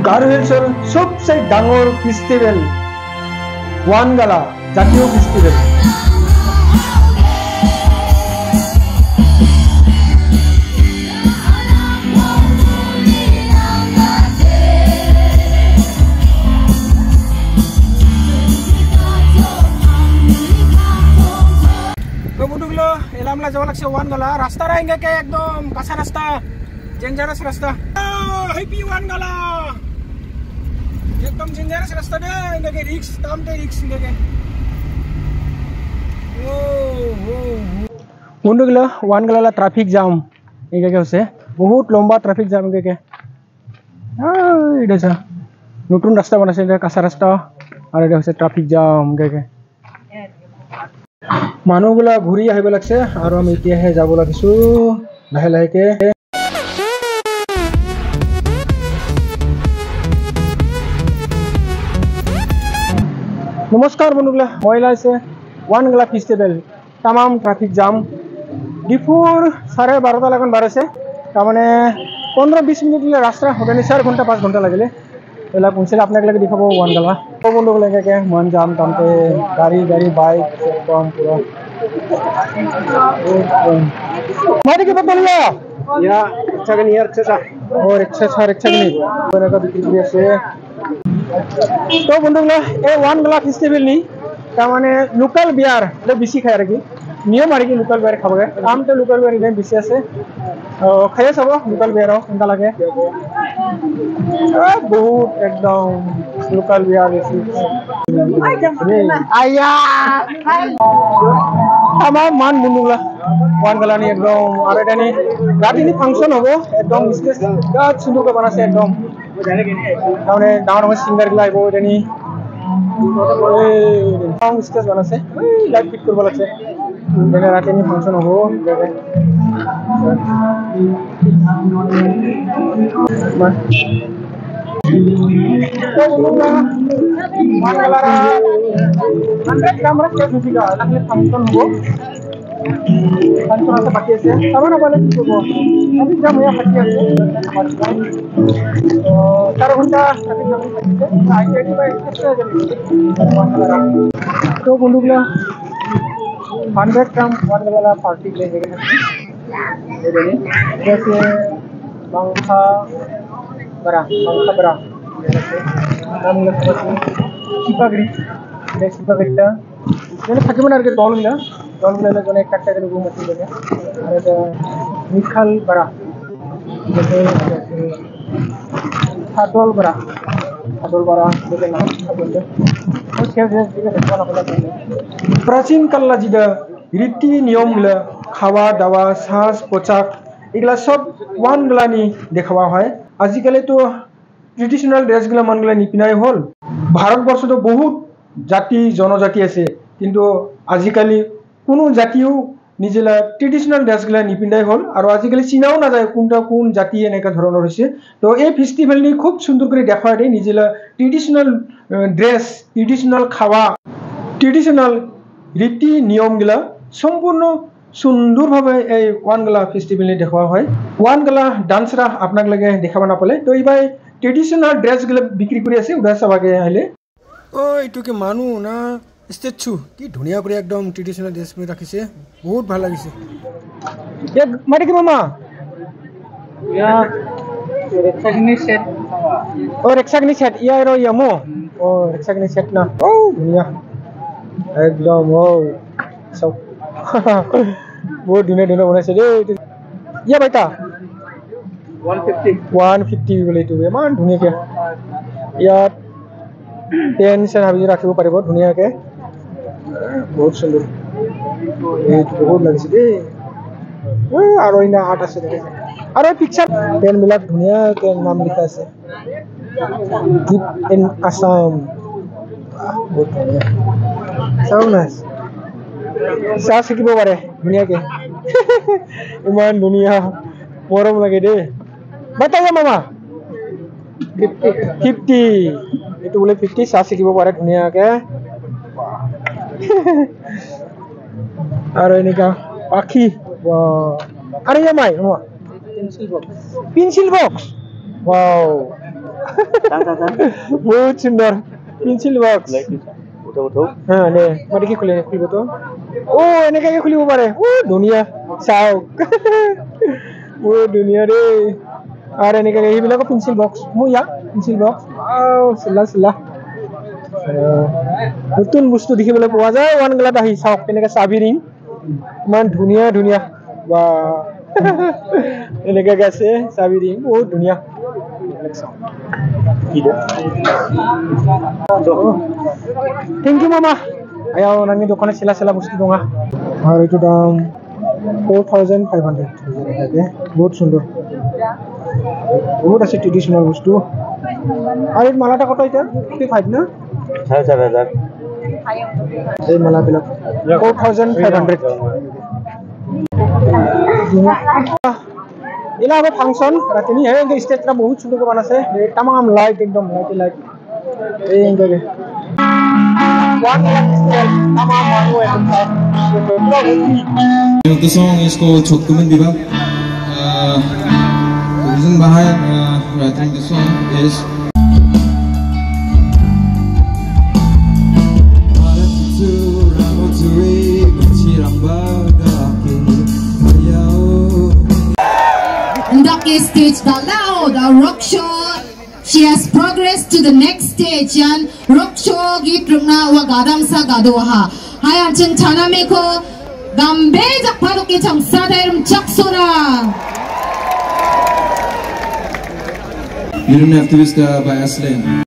গাৰো হিলছৰ সবচে ডাঙৰ ফেষ্টিভেল ওয়ানগালা জাতীয় ফেষ্টিভেল। যাব লাগছে ওয়ানগালা রাস্তাটা এঙ্গে একদম কাঁচা রাস্তা ডেঞ্জারাস রাস্তা হেপি ওয়ানগালা একদম ডেঞ্জারাস রাস্তা দে এঙ্গে রিস্ক কামতে রিস্ক এঙ্গে ও বন্ধুগুলো ওয়ানগালা ট্রাফিক জাম এঙ্গে হচ্ছে বহুত লম্বা ট্রাফিক জাম এঙ্গে এটা নতুন রাস্তা বানাইছে এটা কাঁচা রাস্তা আর এটা হচ্ছে ট্রাফিক জাম এঙ্গে মানুহগুলা ঘূৰি আহিব লাগছে আৰু আমি এতিয়াহে যাব লাগিছো লাহে লাহেকে। নমস্কাৰ বন্ধুগুলা, মই লাইছে ওয়ানগালা ফেষ্টিভেল তামাম ট্ৰাফিক জাম দুপুৰ 12:30 লাগান বাড়ছে তাৰমানে 15-20 মিনিট রাস্তা হবে 4 ঘন্টা 5 ঘন্টা লাগিলে এলা পৌঁছলে আপনাকে লাগে দেখাবো ওয়ানগালা। তো বন্ধুগুলা এঙ্গে মন জাম টানতে গাড়ি বাইক একদম পুরো मारी के बदल लिया या अच्छा का नहीं अच्छा और अच्छा नहीं बने का बिक्री से तो बंधुगला ए ওয়ানগালা फेस्टिवल नी ता माने लोकल बियर ले बेसी खाय रखी नियम आरे की लोकल बियर खाबगे आम तो लोकल बियर इने बेसी আছে खाय सब लोकल बियर केनका लागे बहुत एकदम लोकल बियर बेसी आया আমার মান বন্ধুগুলা ওয়ানগালা নি একদম আর এটা নি রাতে নি ফাংশন হবো একদম স্টেজ গাছ সুন্দর করে বানাছে একদম তাহলে ডাঙর সিঙ্গার গুলা আইবো এটা নি এই স্টেজ বানাছে লাইট ফিট করব লাগছে এটা রাতে নি ফাংশন হবো ওয়ানগালা 100 গ্রাম রে কেক দিগা লাগলে ফাংশন হবো ফাংশন আছে বাকি আছে সামনে বলে কি করব আমি জাম হয়ে বাকি আছে তো 4 ঘন্টা ট্রাফিক জাম বাকি আছে আইটি বাই এক্সট্রা যাবে তো বন্ধুগুলা 100 গ্রাম ওয়ানগালা পার্টি ले गए हैं जैसे बांखा बरा नाम लगा सिपागड़ी सिपागड़ीটা মানে থাকে মানে আর কি দলগুলা জনে একটা করে রুম আছে দেখে আর এটা মিখাল বড়া খাদল বড়া দেখে নাম খাদল ও শেষ দিকে দেখতে না প্রাচীন কাল জিদা রীতি নিয়মগুলা খাওয়া দাওয়া সাজ পোশাক এগুলা সব ওয়ানগালা নি দেখাওয়া হয় আজিকালি তো ট্রেডিশনাল ড্রেসগুলা মানগুলা নিপিনাই হল ভারতবর্ষ তো বহুত জাতি জনজাতি আছে কিন্তু আজিকালি কোনো জাতিও নিজেলা ট্রেডিশনাল ড্রেসগুলা নিপিনাই হল আর আজিকালি চিনাও না যায় কোনটা কোন জাতি এনেকা ধরনের হইছে তো এই ফেস্টিভ্যাল নি খুব সুন্দর করে দেখায় দেয় নিজেলা ট্রেডিশনাল ড্রেস ট্রেডিশনাল খাওয়া ট্রেডিশনাল রীতি নিয়মগুলা সম্পূর্ণ সুন্দরভাবে এই ওয়ানগালা ফেস্টিভ্যাল দেখাওয়া হয় ওয়ানগালা ডান্সরা আপনাক লাগে দেখাবা না পালে তো এইবাই ট্রেডিশনাল ড্রেসগুলা বিক্রি করে আছে উড়া সবাকে আইলে ও এইটো কি মানু না স্টেচু কি ধুনিয়া করে একদম ট্রেডিশনাল ড্রেস পরে রাখিছে বহুত ভালো লাগিছে এ মাটি কি মামা ইয়া রেক্সাগনি সেট ও রেক্সাগনি সেট ইয়া রো ইয়ামো ও রেক্সাগনি সেট না ও ধুনিয়া একদম ও সব বহুত ধুনিয়া বনাইছে রে ইয়া বাইটা 150 বলে তো ইমান ধুনিয়াকে ইয়াত পেন সেন হাবি রাখিব পাৰিব ধুনিয়াকে বহুত সুন্দৰ এই বহুত লাগিছে দেই আৰু ইনা আৰ্ট আছে দেখে আৰু পিকচাৰ পেন বিলাক ধুনিয়াকে নাম লিখা আছে গিফট ইন আসাম বহুত ধুনিয়া চাও নাইস চাহ শিকিব পাৰে ধুনিয়াকে ইমান ধুনিয়া মৰম লাগে দেই बताइए मामा 50 itu boleh 50 চাহ শিকিব পাৰে ধুনিয়াকে আৰু এনেকা পাখি আৰু ইয়া মাই পেন্সিল বক্স ওয়াও बहुत सुंदर पेंसिल बॉक्स ने मारे की खुलिबो तो ओ এনেকে খুলিব পারে ও দুনিয়া চাও ও দুনিয়া রে আর এনেকে এইবিলাকো পেন্সিল বক্স মুয়া পেন্সিল বক্স আও সিলা নতুন বস্তু দেখিবলৈ পোৱা যায় ওয়ান গলাত আহি চাওক এনেকে চাবি ৰিং ইমান ধুনিয়া বা এনেকে গেছে চাবি রিং বহুত ধুনিয়া থ্যাংক ইউ মামা আয়াও নানি দোকানে সিলা বস্তু দঙা আর এটা দাম 4500 টাকা বহুত সুন্দর বহুত আছে ট্রেডিশনাল বস্তু আর এই মালাটা কত এটা 55 না 7000 এই মালা বিলাক 4500 इला अब फंक्शन रातनी है इंगे स्टेज का बहुत सुंदर बना से तमाम लाइट एकदम लाइट ए इंगे The song is called Chokkuman Biba. The reason behind writing the song is stage Dalao, the rock show. She has progressed to the next stage and rock show git rungna wa gadam sa gadoha. Haya chen chanameko gambe jakparo ke chamsa dairum chaksora. You don't have to use the bias lane.